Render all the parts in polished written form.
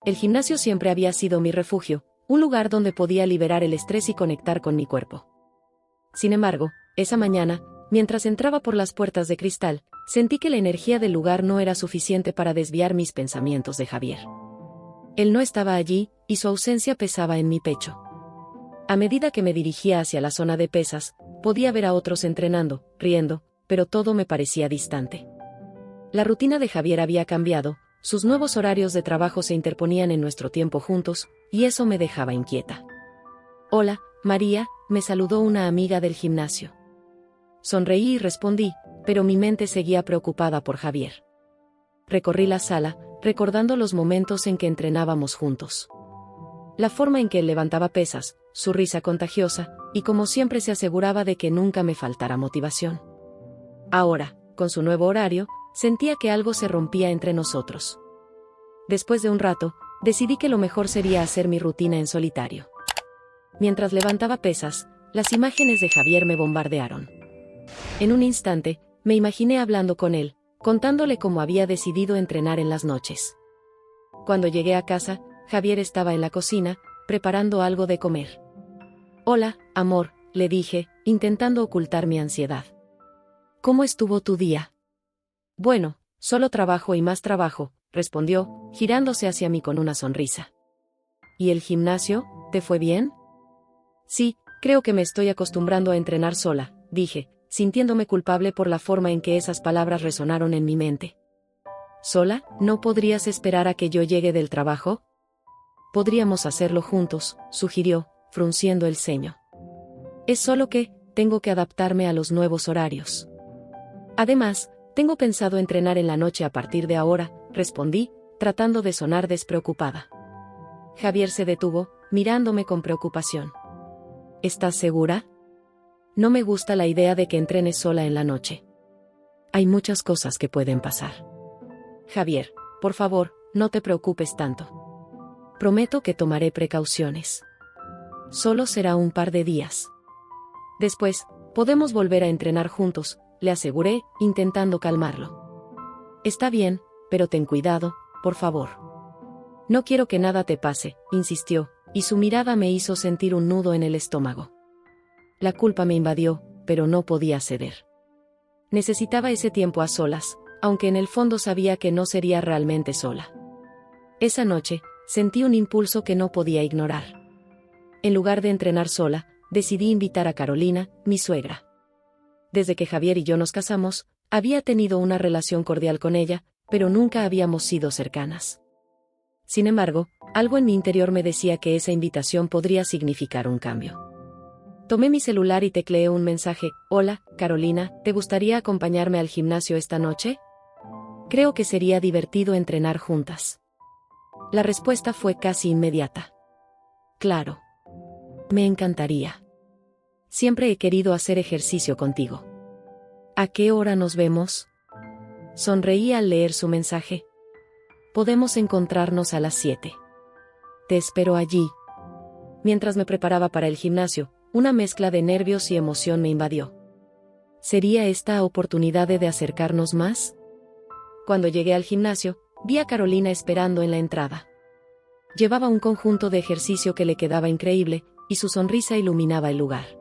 El gimnasio siempre había sido mi refugio, un lugar donde podía liberar el estrés y conectar con mi cuerpo. Sin embargo, esa mañana, mientras entraba por las puertas de cristal, sentí que la energía del lugar no era suficiente para desviar mis pensamientos de Javier. Él no estaba allí, y su ausencia pesaba en mi pecho. A medida que me dirigía hacia la zona de pesas, podía ver a otros entrenando, riendo, pero todo me parecía distante. La rutina de Javier había cambiado, sus nuevos horarios de trabajo se interponían en nuestro tiempo juntos, y eso me dejaba inquieta. «Hola, María», me saludó una amiga del gimnasio. Sonreí y respondí, pero mi mente seguía preocupada por Javier. Recorrí la sala, recordando los momentos en que entrenábamos juntos. La forma en que él levantaba pesas, su risa contagiosa, y como siempre se aseguraba de que nunca me faltara motivación. Ahora, con su nuevo horario, sentía que algo se rompía entre nosotros. Después de un rato, decidí que lo mejor sería hacer mi rutina en solitario. Mientras levantaba pesas, las imágenes de Javier me bombardearon. En un instante, me imaginé hablando con él, contándole cómo había decidido entrenar en las noches. Cuando llegué a casa, Javier estaba en la cocina, preparando algo de comer. «Hola, amor», le dije, intentando ocultar mi ansiedad. «¿Cómo estuvo tu día?» «Bueno, solo trabajo y más trabajo», respondió, girándose hacia mí con una sonrisa. «¿Y el gimnasio? ¿Te fue bien?» «Sí, creo que me estoy acostumbrando a entrenar sola», dije, sintiéndome culpable por la forma en que esas palabras resonaron en mi mente. «¿Sola? ¿No podrías esperar a que yo llegue del trabajo?» «Podríamos hacerlo juntos», sugirió, frunciendo el ceño. «Es solo que, tengo que adaptarme a los nuevos horarios. Además, tengo pensado entrenar en la noche a partir de ahora», respondí, tratando de sonar despreocupada. Javier se detuvo, mirándome con preocupación. «¿Estás segura? No me gusta la idea de que entrenes sola en la noche. Hay muchas cosas que pueden pasar». «Javier, por favor, no te preocupes tanto. Prometo que tomaré precauciones. Solo será un par de días. Después, podemos volver a entrenar juntos», le aseguré, intentando calmarlo. «Está bien, pero ten cuidado, por favor. No quiero que nada te pase», insistió, y su mirada me hizo sentir un nudo en el estómago. La culpa me invadió, pero no podía ceder. Necesitaba ese tiempo a solas, aunque en el fondo sabía que no sería realmente sola. Esa noche, sentí un impulso que no podía ignorar. En lugar de entrenar sola, decidí invitar a Carolina, mi suegra. Desde que Javier y yo nos casamos, había tenido una relación cordial con ella, pero nunca habíamos sido cercanas. Sin embargo, algo en mi interior me decía que esa invitación podría significar un cambio. Tomé mi celular y tecleé un mensaje: «Hola, Carolina, ¿te gustaría acompañarme al gimnasio esta noche? Creo que sería divertido entrenar juntas». La respuesta fue casi inmediata. «Claro. Me encantaría. Siempre he querido hacer ejercicio contigo. ¿A qué hora nos vemos?» Sonreí al leer su mensaje. «Podemos encontrarnos a las 7. Te espero allí». Mientras me preparaba para el gimnasio, una mezcla de nervios y emoción me invadió. ¿Sería esta oportunidad de acercarnos más? Cuando llegué al gimnasio, vi a Carolina esperando en la entrada. Llevaba un conjunto de ejercicio que le quedaba increíble, y su sonrisa iluminaba el lugar.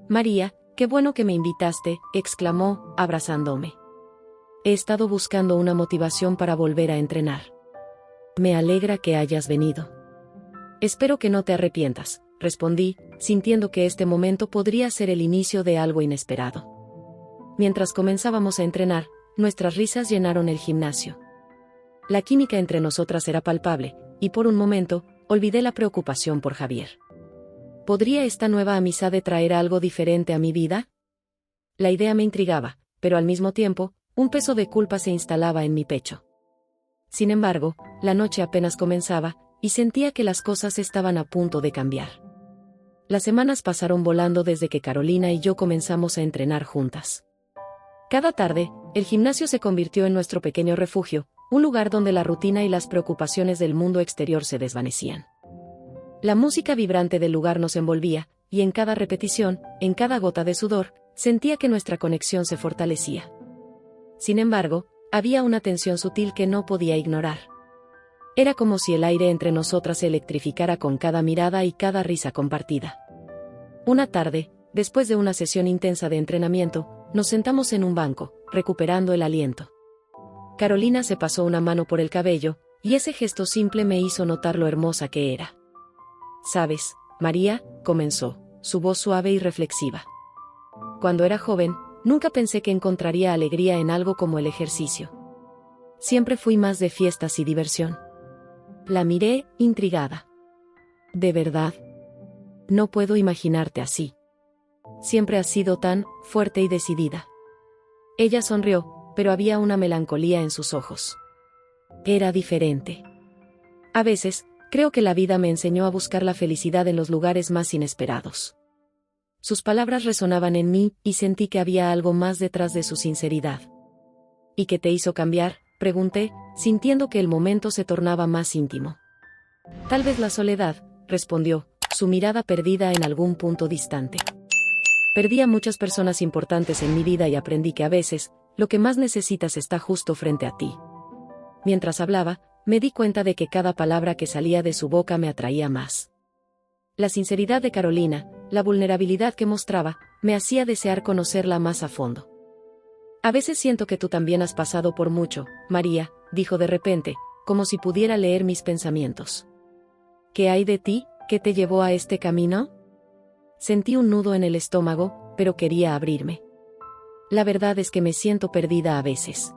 «María, qué bueno que me invitaste», exclamó, abrazándome. «He estado buscando una motivación para volver a entrenar. Me alegra que hayas venido». «Espero que no te arrepientas», respondí, sintiendo que este momento podría ser el inicio de algo inesperado. Mientras comenzábamos a entrenar, nuestras risas llenaron el gimnasio. La química entre nosotras era palpable, y por un momento, olvidé la preocupación por Javier. ¿Podría esta nueva amistad traer algo diferente a mi vida? La idea me intrigaba, pero al mismo tiempo, un peso de culpa se instalaba en mi pecho. Sin embargo, la noche apenas comenzaba, y sentía que las cosas estaban a punto de cambiar. Las semanas pasaron volando desde que Carolina y yo comenzamos a entrenar juntas. Cada tarde, el gimnasio se convirtió en nuestro pequeño refugio, un lugar donde la rutina y las preocupaciones del mundo exterior se desvanecían. La música vibrante del lugar nos envolvía, y en cada repetición, en cada gota de sudor, sentía que nuestra conexión se fortalecía. Sin embargo, había una tensión sutil que no podía ignorar. Era como si el aire entre nosotras se electrificara con cada mirada y cada risa compartida. Una tarde, después de una sesión intensa de entrenamiento, nos sentamos en un banco, recuperando el aliento. Carolina se pasó una mano por el cabello, y ese gesto simple me hizo notar lo hermosa que era. «¿Sabes, María?», comenzó, su voz suave y reflexiva. «Cuando era joven, nunca pensé que encontraría alegría en algo como el ejercicio. Siempre fui más de fiestas y diversión». La miré, intrigada. «¿De verdad? No puedo imaginarte así. Siempre has sido tan fuerte y decidida». Ella sonrió, pero había una melancolía en sus ojos. Era diferente. A veces, creo que la vida me enseñó a buscar la felicidad en los lugares más inesperados. Sus palabras resonaban en mí, y sentí que había algo más detrás de su sinceridad. «¿Y qué te hizo cambiar?», pregunté, sintiendo que el momento se tornaba más íntimo. «Tal vez la soledad», respondió, su mirada perdida en algún punto distante. «Perdí a muchas personas importantes en mi vida y aprendí que a veces, lo que más necesitas está justo frente a ti». Mientras hablaba, me di cuenta de que cada palabra que salía de su boca me atraía más. La sinceridad de Carolina, la vulnerabilidad que mostraba, me hacía desear conocerla más a fondo. «A veces siento que tú también has pasado por mucho, María», dijo de repente, como si pudiera leer mis pensamientos. «¿Qué hay de ti, que te llevó a este camino?». Sentí un nudo en el estómago, pero quería abrirme. «La verdad es que me siento perdida a veces.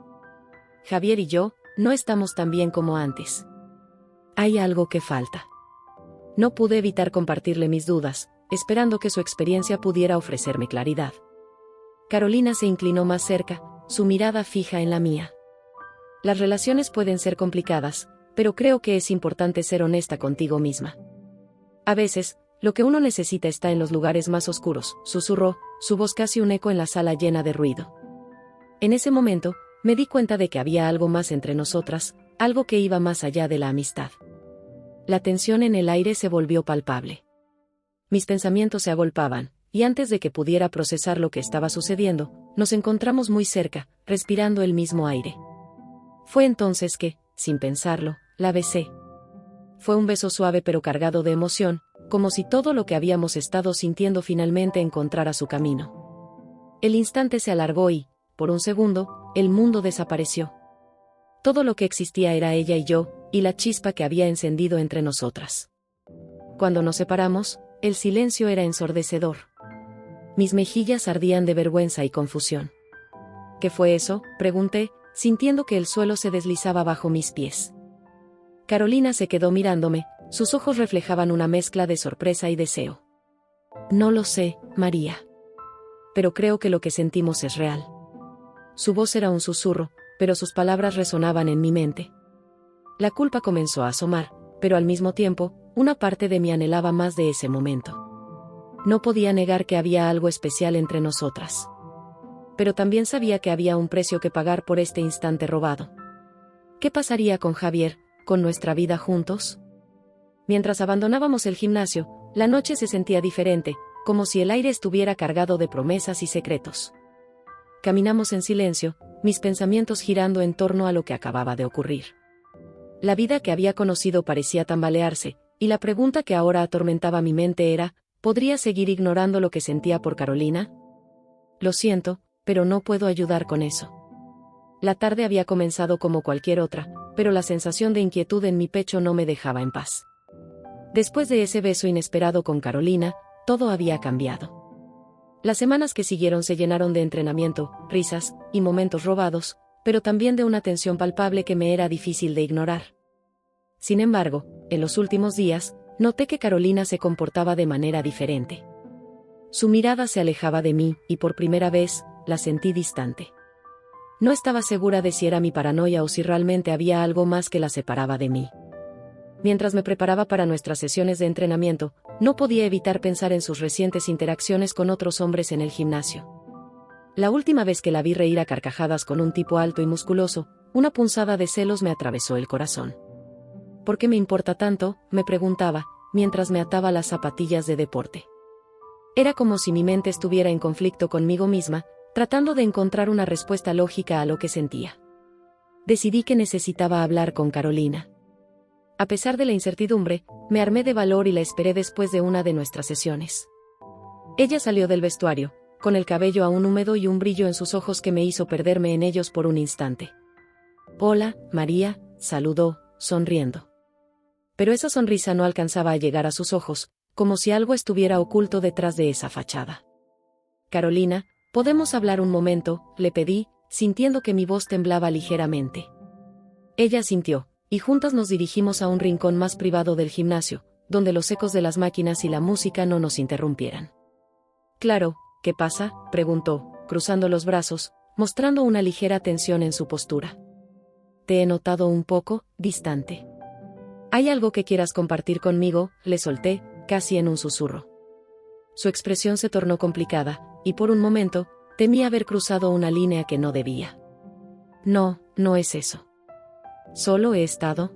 Javier y yo, no estamos tan bien como antes. Hay algo que falta». No pude evitar compartirle mis dudas, esperando que su experiencia pudiera ofrecerme claridad. Carolina se inclinó más cerca, su mirada fija en la mía. «Las relaciones pueden ser complicadas, pero creo que es importante ser honesta contigo misma. A veces, lo que uno necesita está en los lugares más oscuros», susurró, su voz casi un eco en la sala llena de ruido. En ese momento, me di cuenta de que había algo más entre nosotras, algo que iba más allá de la amistad. La tensión en el aire se volvió palpable. Mis pensamientos se agolpaban, y antes de que pudiera procesar lo que estaba sucediendo, nos encontramos muy cerca, respirando el mismo aire. Fue entonces que, sin pensarlo, la besé. Fue un beso suave pero cargado de emoción, como si todo lo que habíamos estado sintiendo finalmente encontrara su camino. El instante se alargó y, por un segundo, el mundo desapareció. Todo lo que existía era ella y yo, y la chispa que había encendido entre nosotras. Cuando nos separamos, el silencio era ensordecedor. Mis mejillas ardían de vergüenza y confusión. «¿Qué fue eso?», pregunté, sintiendo que el suelo se deslizaba bajo mis pies. Carolina se quedó mirándome, sus ojos reflejaban una mezcla de sorpresa y deseo. «No lo sé, María. Pero creo que lo que sentimos es real». Su voz era un susurro, pero sus palabras resonaban en mi mente. La culpa comenzó a asomar, pero al mismo tiempo, una parte de mí anhelaba más de ese momento. No podía negar que había algo especial entre nosotras. Pero también sabía que había un precio que pagar por este instante robado. ¿Qué pasaría con Javier, con nuestra vida juntos? Mientras abandonábamos el gimnasio, la noche se sentía diferente, como si el aire estuviera cargado de promesas y secretos. Caminamos en silencio, mis pensamientos girando en torno a lo que acababa de ocurrir. La vida que había conocido parecía tambalearse, y la pregunta que ahora atormentaba mi mente era, ¿podría seguir ignorando lo que sentía por Carolina? Lo siento, pero no puedo ayudar con eso. La tarde había comenzado como cualquier otra, pero la sensación de inquietud en mi pecho no me dejaba en paz. Después de ese beso inesperado con Carolina, todo había cambiado. Las semanas que siguieron se llenaron de entrenamiento, risas, y momentos robados, pero también de una tensión palpable que me era difícil de ignorar. Sin embargo, en los últimos días, noté que Carolina se comportaba de manera diferente. Su mirada se alejaba de mí, y por primera vez, la sentí distante. No estaba segura de si era mi paranoia o si realmente había algo más que la separaba de mí. Mientras me preparaba para nuestras sesiones de entrenamiento, no podía evitar pensar en sus recientes interacciones con otros hombres en el gimnasio. La última vez que la vi reír a carcajadas con un tipo alto y musculoso, una punzada de celos me atravesó el corazón. ¿Por qué me importa tanto?, me preguntaba, mientras me ataba las zapatillas de deporte. Era como si mi mente estuviera en conflicto conmigo misma, tratando de encontrar una respuesta lógica a lo que sentía. Decidí que necesitaba hablar con Carolina. A pesar de la incertidumbre, me armé de valor y la esperé después de una de nuestras sesiones. Ella salió del vestuario, con el cabello aún húmedo y un brillo en sus ojos que me hizo perderme en ellos por un instante. «Hola, María», saludó, sonriendo. Pero esa sonrisa no alcanzaba a llegar a sus ojos, como si algo estuviera oculto detrás de esa fachada. «Carolina, ¿podemos hablar un momento?», le pedí, sintiendo que mi voz temblaba ligeramente. Ella asintió, y juntas nos dirigimos a un rincón más privado del gimnasio, donde los ecos de las máquinas y la música no nos interrumpieran. «Claro, ¿qué pasa?», preguntó, cruzando los brazos, mostrando una ligera tensión en su postura. «Te he notado un poco distante. ¿Hay algo que quieras compartir conmigo?», le solté, casi en un susurro. Su expresión se tornó complicada, y por un momento, temí haber cruzado una línea que no debía. «No, no es eso. Solo he estado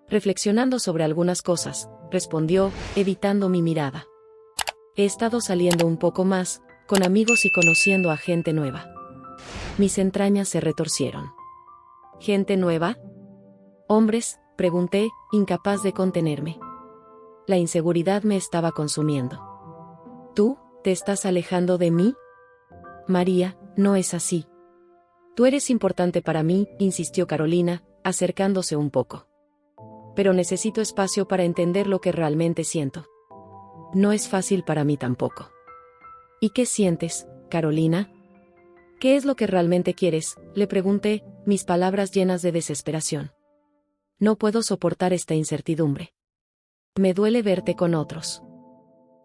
reflexionando sobre algunas cosas», respondió, evitando mi mirada. «He estado saliendo un poco más, con amigos y conociendo a gente nueva». Mis entrañas se retorcieron. «¿Gente nueva? ¿Hombres?», pregunté, incapaz de contenerme. La inseguridad me estaba consumiendo. «¿Tú, te estás alejando de mí?». «María, no es así. Tú eres importante para mí», insistió Carolina, acercándose un poco. «Pero necesito espacio para entender lo que realmente siento. No es fácil para mí tampoco». «¿Y qué sientes, Carolina? ¿Qué es lo que realmente quieres?», le pregunté, mis palabras llenas de desesperación. «No puedo soportar esta incertidumbre. Me duele verte con otros».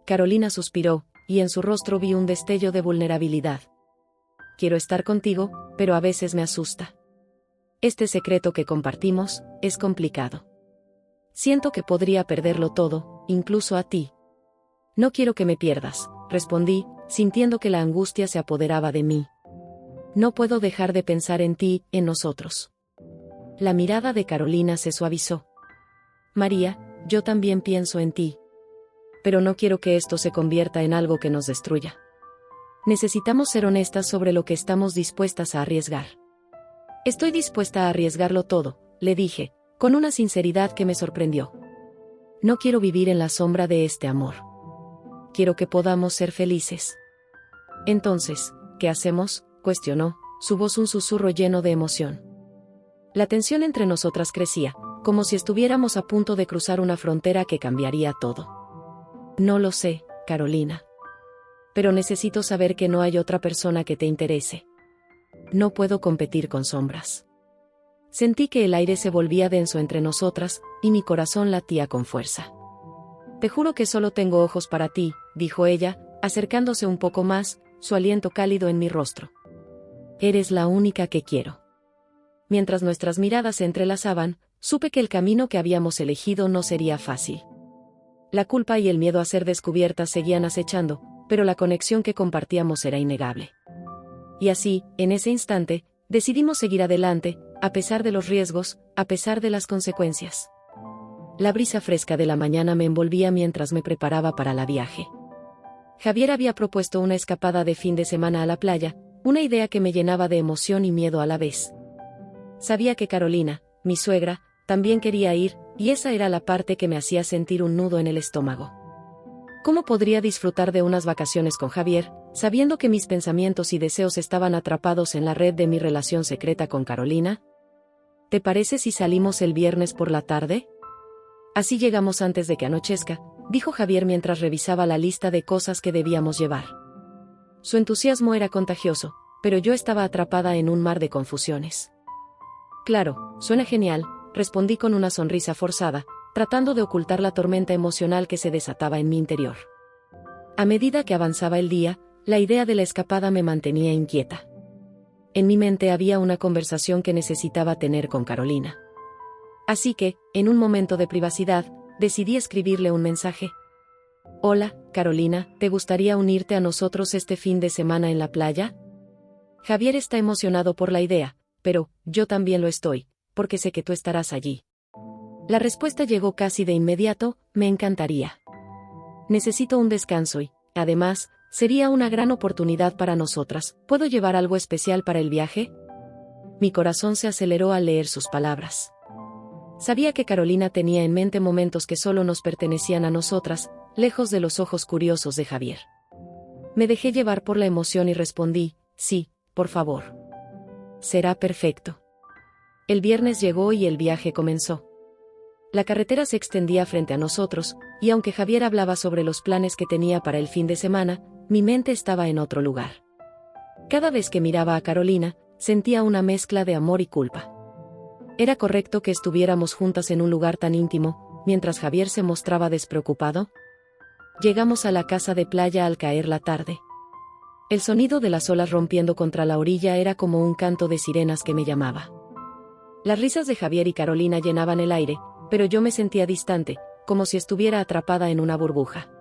Carolina suspiró, y en su rostro vi un destello de vulnerabilidad. «Quiero estar contigo, pero a veces me asusta. Este secreto que compartimos es complicado. Siento que podría perderlo todo, incluso a ti». «No quiero que me pierdas», respondí, sintiendo que la angustia se apoderaba de mí. «No puedo dejar de pensar en ti, en nosotros». La mirada de Carolina se suavizó. «María, yo también pienso en ti. Pero no quiero que esto se convierta en algo que nos destruya. Necesitamos ser honestas sobre lo que estamos dispuestas a arriesgar». «Estoy dispuesta a arriesgarlo todo», le dije, con una sinceridad que me sorprendió. «No quiero vivir en la sombra de este amor. Quiero que podamos ser felices». «Entonces, ¿qué hacemos?», cuestionó, su voz un susurro lleno de emoción. La tensión entre nosotras crecía, como si estuviéramos a punto de cruzar una frontera que cambiaría todo. «No lo sé, Carolina. Pero necesito saber que no hay otra persona que te interese. No puedo competir con sombras». Sentí que el aire se volvía denso entre nosotras, y mi corazón latía con fuerza. «Te juro que solo tengo ojos para ti», dijo ella, acercándose un poco más, su aliento cálido en mi rostro. «Eres la única que quiero». Mientras nuestras miradas se entrelazaban, supe que el camino que habíamos elegido no sería fácil. La culpa y el miedo a ser descubiertas seguían acechando, pero la conexión que compartíamos era innegable. Y así, en ese instante, decidimos seguir adelante, a pesar de los riesgos, a pesar de las consecuencias. La brisa fresca de la mañana me envolvía mientras me preparaba para el viaje. Javier había propuesto una escapada de fin de semana a la playa, una idea que me llenaba de emoción y miedo a la vez. Sabía que Carolina, mi suegra, también quería ir, y esa era la parte que me hacía sentir un nudo en el estómago. ¿Cómo podría disfrutar de unas vacaciones con Javier, sabiendo que mis pensamientos y deseos estaban atrapados en la red de mi relación secreta con Carolina? ¿Te parece si salimos el viernes por la tarde? Así llegamos antes de que anochezca, dijo Javier mientras revisaba la lista de cosas que debíamos llevar. Su entusiasmo era contagioso, pero yo estaba atrapada en un mar de confusiones. «Claro, suena genial», respondí con una sonrisa forzada, tratando de ocultar la tormenta emocional que se desataba en mi interior. A medida que avanzaba el día, la idea de la escapada me mantenía inquieta. En mi mente había una conversación que necesitaba tener con Carolina. Así que, en un momento de privacidad, decidí escribirle un mensaje. «Hola, Carolina, ¿te gustaría unirte a nosotros este fin de semana en la playa?». Javier está emocionado por la idea, pero yo también lo estoy, porque sé que tú estarás allí. La respuesta llegó casi de inmediato: «Me encantaría. Necesito un descanso y, además, sería una gran oportunidad para nosotras. ¿Puedo llevar algo especial para el viaje?». Mi corazón se aceleró al leer sus palabras. Sabía que Carolina tenía en mente momentos que solo nos pertenecían a nosotras, lejos de los ojos curiosos de Javier. Me dejé llevar por la emoción y respondí, sí, por favor. Será perfecto. El viernes llegó y el viaje comenzó. La carretera se extendía frente a nosotros, y aunque Javier hablaba sobre los planes que tenía para el fin de semana, mi mente estaba en otro lugar. Cada vez que miraba a Carolina, sentía una mezcla de amor y culpa. ¿Era correcto que estuviéramos juntas en un lugar tan íntimo, mientras Javier se mostraba despreocupado? Llegamos a la casa de playa al caer la tarde. El sonido de las olas rompiendo contra la orilla era como un canto de sirenas que me llamaba. Las risas de Javier y Carolina llenaban el aire, pero yo me sentía distante, como si estuviera atrapada en una burbuja.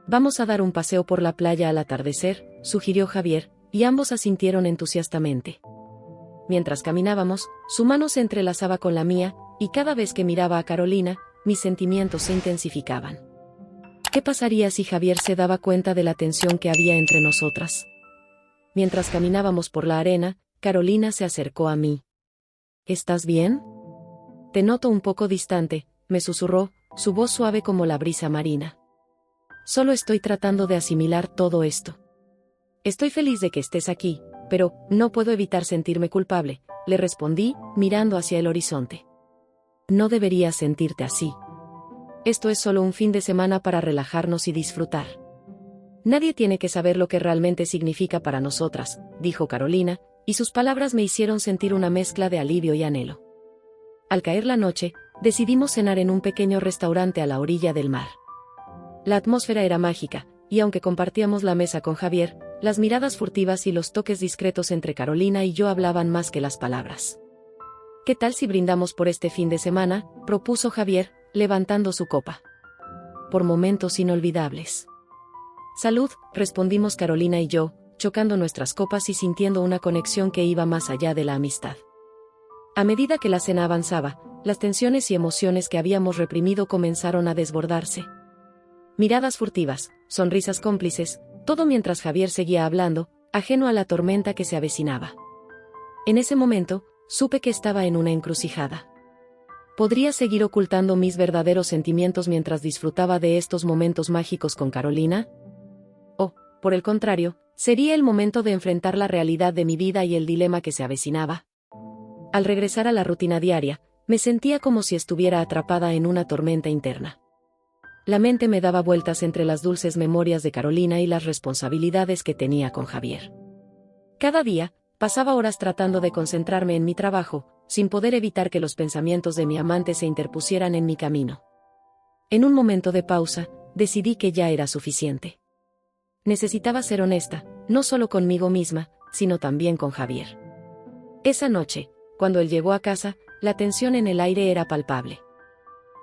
Vamos a dar un paseo por la playa al atardecer, sugirió Javier, y ambos asintieron entusiastamente. Mientras caminábamos, su mano se entrelazaba con la mía, y cada vez que miraba a Carolina, mis sentimientos se intensificaban. ¿Qué pasaría si Javier se daba cuenta de la tensión que había entre nosotras? Mientras caminábamos por la arena, Carolina se acercó a mí. ¿Estás bien? Te noto un poco distante, me susurró, su voz suave como la brisa marina. Solo estoy tratando de asimilar todo esto. Estoy feliz de que estés aquí, pero no puedo evitar sentirme culpable, le respondí, mirando hacia el horizonte. No deberías sentirte así. Esto es solo un fin de semana para relajarnos y disfrutar. Nadie tiene que saber lo que realmente significa para nosotras, dijo Carolina, y sus palabras me hicieron sentir una mezcla de alivio y anhelo. Al caer la noche, decidimos cenar en un pequeño restaurante a la orilla del mar. La atmósfera era mágica, y aunque compartíamos la mesa con Javier, las miradas furtivas y los toques discretos entre Carolina y yo hablaban más que las palabras. ¿Qué tal si brindamos por este fin de semana?, propuso Javier, levantando su copa. Por momentos inolvidables. Salud, respondimos Carolina y yo, chocando nuestras copas y sintiendo una conexión que iba más allá de la amistad. A medida que la cena avanzaba, las tensiones y emociones que habíamos reprimido comenzaron a desbordarse. Miradas furtivas, sonrisas cómplices, todo mientras Javier seguía hablando, ajeno a la tormenta que se avecinaba. En ese momento, supe que estaba en una encrucijada. ¿Podría seguir ocultando mis verdaderos sentimientos mientras disfrutaba de estos momentos mágicos con Carolina? O, por el contrario, ¿sería el momento de enfrentar la realidad de mi vida y el dilema que se avecinaba? Al regresar a la rutina diaria, me sentía como si estuviera atrapada en una tormenta interna. La mente me daba vueltas entre las dulces memorias de Carolina y las responsabilidades que tenía con Javier. Cada día, pasaba horas tratando de concentrarme en mi trabajo, sin poder evitar que los pensamientos de mi amante se interpusieran en mi camino. En un momento de pausa, decidí que ya era suficiente. Necesitaba ser honesta, no solo conmigo misma, sino también con Javier. Esa noche, cuando él llegó a casa, la tensión en el aire era palpable.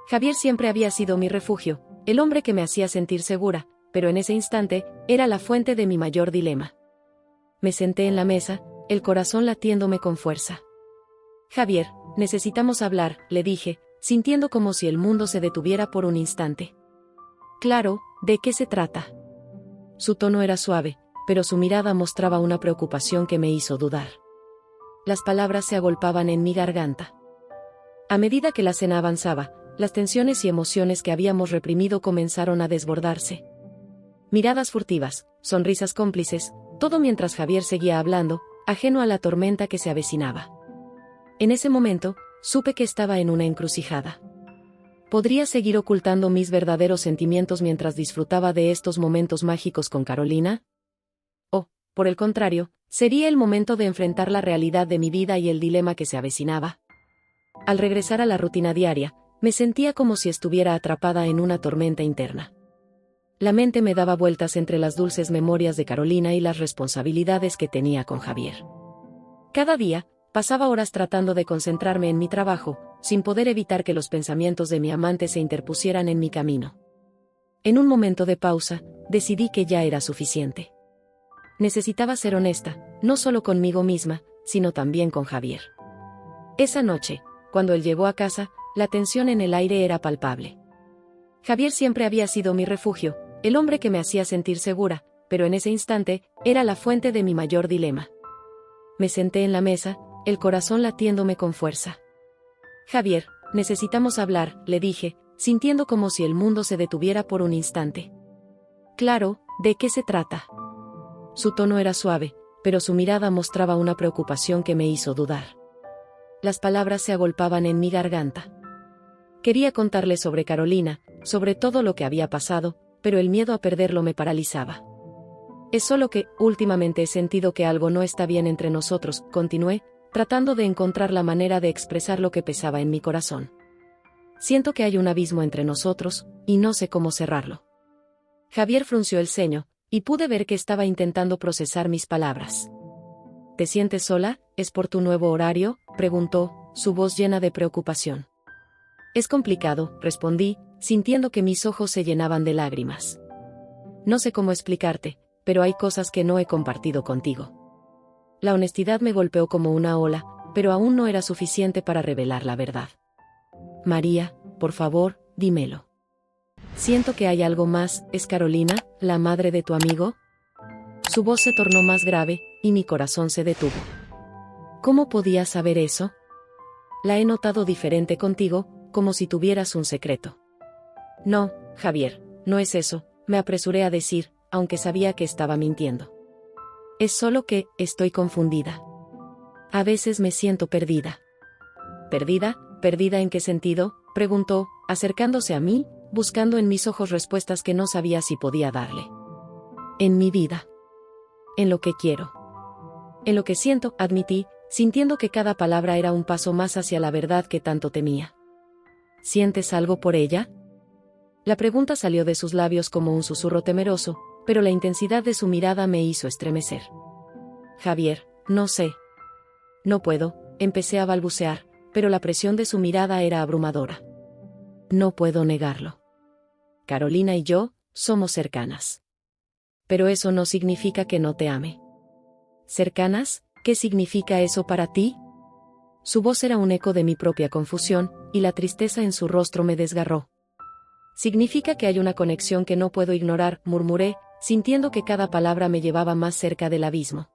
Javier siempre había sido mi refugio, el hombre que me hacía sentir segura, pero en ese instante, era la fuente de mi mayor dilema. Me senté en la mesa, el corazón latiéndome con fuerza. Javier, necesitamos hablar, le dije, sintiendo como si el mundo se detuviera por un instante. Claro, ¿de qué se trata? Su tono era suave, pero su mirada mostraba una preocupación que me hizo dudar. Las palabras se agolpaban en mi garganta. A medida que la cena avanzaba, las tensiones y emociones que habíamos reprimido comenzaron a desbordarse. Miradas furtivas, sonrisas cómplices, todo mientras Javier seguía hablando, ajeno a la tormenta que se avecinaba. En ese momento, supe que estaba en una encrucijada. ¿Podría seguir ocultando mis verdaderos sentimientos mientras disfrutaba de estos momentos mágicos con Carolina? O, por el contrario, ¿sería el momento de enfrentar la realidad de mi vida y el dilema que se avecinaba? Al regresar a la rutina diaria, me sentía como si estuviera atrapada en una tormenta interna. La mente me daba vueltas entre las dulces memorias de Carolina y las responsabilidades que tenía con Javier. Cada día, pasaba horas tratando de concentrarme en mi trabajo, sin poder evitar que los pensamientos de mi amante se interpusieran en mi camino. En un momento de pausa, decidí que ya era suficiente. Necesitaba ser honesta, no solo conmigo misma, sino también con Javier. Esa noche, cuando él llegó a casa, la tensión en el aire era palpable. Javier siempre había sido mi refugio, el hombre que me hacía sentir segura, pero en ese instante, era la fuente de mi mayor dilema. Me senté en la mesa, el corazón latiéndome con fuerza. Javier, necesitamos hablar, le dije, sintiendo como si el mundo se detuviera por un instante. Claro, ¿de qué se trata? Su tono era suave, pero su mirada mostraba una preocupación que me hizo dudar. Las palabras se agolpaban en mi garganta. Quería contarle sobre Carolina, sobre todo lo que había pasado, pero el miedo a perderlo me paralizaba. Es solo que, últimamente he sentido que algo no está bien entre nosotros, continué, tratando de encontrar la manera de expresar lo que pesaba en mi corazón. Siento que hay un abismo entre nosotros, y no sé cómo cerrarlo. Javier frunció el ceño, y pude ver que estaba intentando procesar mis palabras. ¿Te sientes sola? ¿Es por tu nuevo horario?, preguntó, su voz llena de preocupación. Es complicado, respondí, sintiendo que mis ojos se llenaban de lágrimas. No sé cómo explicarte, pero hay cosas que no he compartido contigo. La honestidad me golpeó como una ola, pero aún no era suficiente para revelar la verdad. María, por favor, dímelo. Siento que hay algo más. ¿Es Carolina, la madre de tu amigo? Su voz se tornó más grave, y mi corazón se detuvo. ¿Cómo podías saber eso? La he notado diferente contigo, como si tuvieras un secreto. No, Javier, no es eso, me apresuré a decir, aunque sabía que estaba mintiendo. Es solo que, estoy confundida. A veces me siento perdida. ¿Perdida? ¿Perdida en qué sentido?, preguntó, acercándose a mí, buscando en mis ojos respuestas que no sabía si podía darle. En mi vida. En lo que quiero. En lo que siento, admití, sintiendo que cada palabra era un paso más hacia la verdad que tanto temía. ¿Sientes algo por ella? La pregunta salió de sus labios como un susurro temeroso, pero la intensidad de su mirada me hizo estremecer. Javier, no sé. No puedo, empecé a balbucear, pero la presión de su mirada era abrumadora. No puedo negarlo. Carolina y yo, somos cercanas. Pero eso no significa que no te ame. ¿Cercanas? ¿Qué significa eso para ti? Su voz era un eco de mi propia confusión, y la tristeza en su rostro me desgarró. Significa que hay una conexión que no puedo ignorar, murmuré, sintiendo que cada palabra me llevaba más cerca del abismo.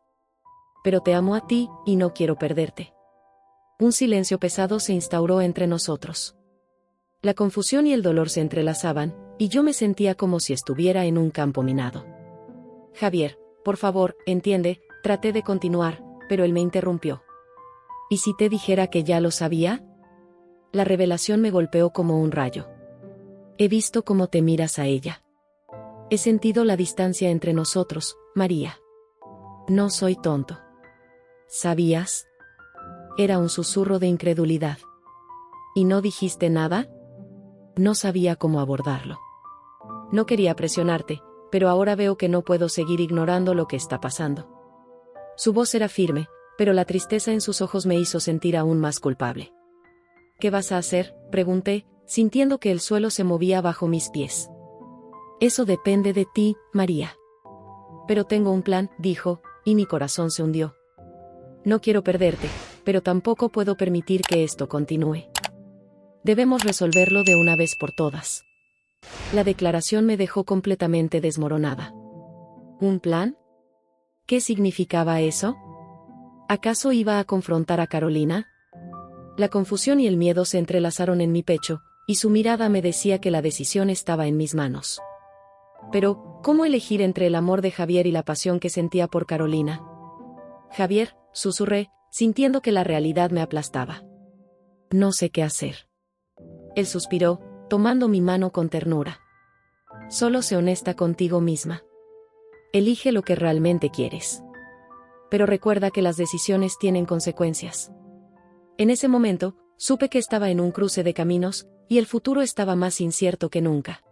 Pero te amo a ti, y no quiero perderte. Un silencio pesado se instauró entre nosotros. La confusión y el dolor se entrelazaban, y yo me sentía como si estuviera en un campo minado. Javier, por favor, entiende, traté de continuar, pero él me interrumpió. ¿Y si te dijera que ya lo sabía? La revelación me golpeó como un rayo. He visto cómo te miras a ella. He sentido la distancia entre nosotros, María. No soy tonto. ¿Sabías? Era un susurro de incredulidad. ¿Y no dijiste nada? No sabía cómo abordarlo. No quería presionarte, pero ahora veo que no puedo seguir ignorando lo que está pasando. Su voz era firme, pero la tristeza en sus ojos me hizo sentir aún más culpable. ¿Qué vas a hacer?, pregunté, sintiendo que el suelo se movía bajo mis pies. Eso depende de ti, María. Pero tengo un plan, dijo, y mi corazón se hundió. No quiero perderte, pero tampoco puedo permitir que esto continúe. Debemos resolverlo de una vez por todas. La declaración me dejó completamente desmoronada. ¿Un plan? ¿Qué significaba eso? ¿Acaso iba a confrontar a Carolina? La confusión y el miedo se entrelazaron en mi pecho, y su mirada me decía que la decisión estaba en mis manos. Pero, ¿cómo elegir entre el amor de Javier y la pasión que sentía por Carolina? Javier, susurré, sintiendo que la realidad me aplastaba. No sé qué hacer. Él suspiró, tomando mi mano con ternura. Solo sé honesta contigo misma. Elige lo que realmente quieres. Pero recuerda que las decisiones tienen consecuencias. En ese momento, supe que estaba en un cruce de caminos, y el futuro estaba más incierto que nunca.